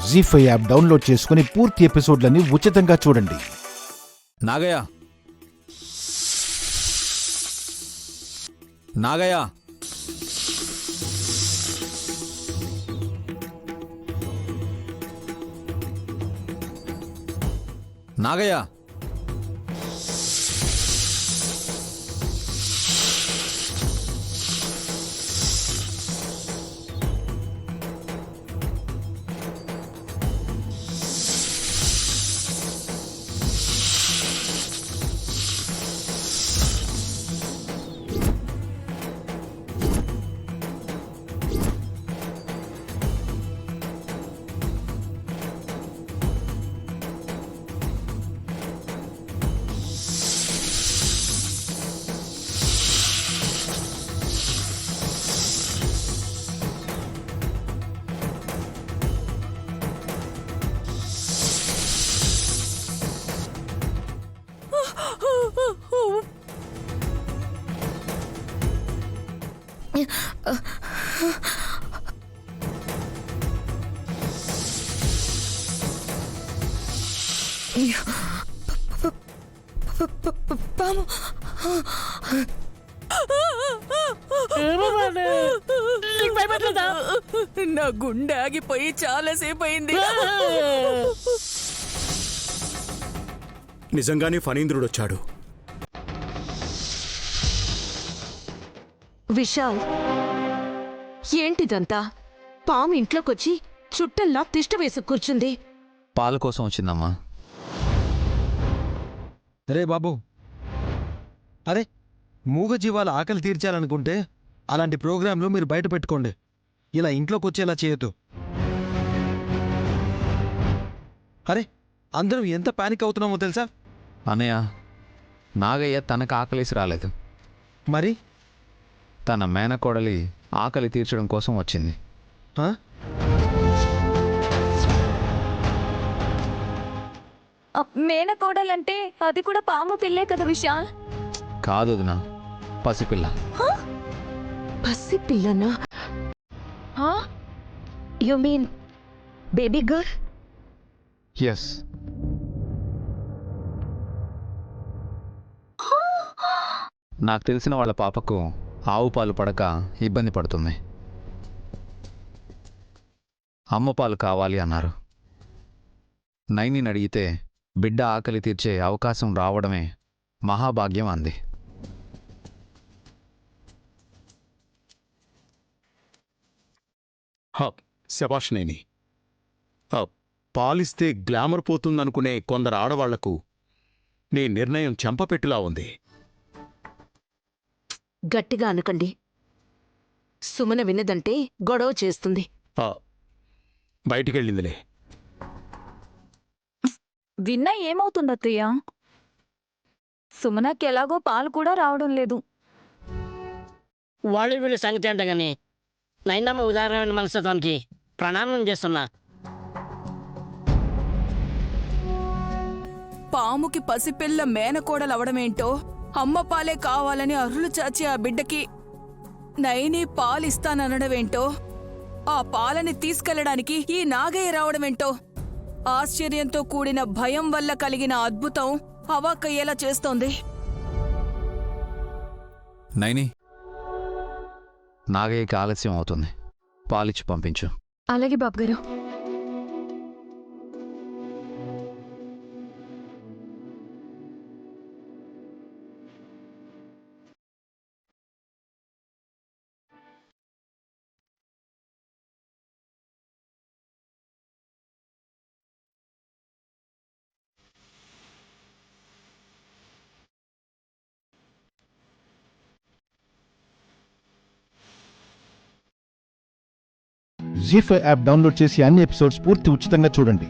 జీ5 app download చేసుకుని పూర్తి ఎపిసోడ్లని ఉచితంగా చూడండి. నాగయ్య, నాగయ్య, నాగయ్య, నా గుండె ఆగిపోయి చాలాసేపు అయింది. నిజంగానే ఫణీంద్రుడు వచ్చాడు. విశాల్, ఏంటిదంతా? పాము ఇంట్లోకొచ్చి చుట్టల్లా తిష్ట వేసి కూర్చుంది. పాల కోసం వచ్చిందమ్మా. రే బాబు, అరే మూగజీవాల ఆకలి తీర్చాలనుకుంటే అలాంటి ప్రోగ్రాంలు మీరు బయట పెట్టుకోండి. ఇలా ఇంట్లోకి వచ్చేలా చేయొద్దు. అరే అందరం ఎంత పానిక్ అవుతున్నామో తెలుసా? అన్నయ్య, నాగయ్య తనకు ఆకలిసి రాలేదు. మరి తన మేనకోడలి ఆకలి తీర్చడం కోసం వచ్చింది. ఆ? మేనకోడలంటే అది కూడా పాము పిల్లే కదా విశాల్? కాదు వదినా, పసిపిల్ల. పసిపిల్లనా? You mean baby girl? Yes. నాకు తెలిసిన వాళ్ళ పాపకు ఆవు పాలు పడక ఇబ్బంది పడుతుంది. అమ్మ పాలు కావాలి అన్నారు. నైనిని అడిగితే బిడ్డ ఆకలి తీర్చే అవకాశం రావడమే మహాభాగ్యం అంది. శభాష్ నైని. పాలిస్తే గ్లామర్ పోతుందనుకునే కొందరు ఆడవాళ్లకు నీ నిర్ణయం చెంపపెట్టులా ఉంది. గట్టిగా అనకండి. సుమన విన్నదంటే గొడవ చేస్తుంది. బయటికెళ్ళిందిలే. విన్నా ఏమవుతుందత్తయ్య? సుమనకి ఎలాగో పాలు కూడా రావడం లేదు. వాళ్ళు వీళ్ళ సంగతి అంటగాని నైనమ్మ ఉదారమైన మనస్తత్వానికి ప్రణామం చేస్తున్నా. పాముకి పసిపిల్ల మేనకోడలవడమేంటో, అమ్మ పాలే కావాలని అర్రులు చాచి ఆ బిడ్డకి నైని పాలిస్తాననడమేంటో, ఆ పాలని తీసుకెళ్లడానికి ఈ నాగయ్య రావడమేంటో, ఆశ్చర్యంతో కూడిన భయం వల్ల కలిగిన అద్భుతం అవాక్కయ్యేలా చేస్తోంది. నైని, నాగయ్యకి ఆలస్యం అవుతుంది, పాలిచ్చి పంపించు. అలాగే బాబుగారు. జీ5 యాప్ డౌన్లోడ్ చేసి అన్ని ఎపిసోడ్స్ పూర్తి ఉచితంగా చూడండి.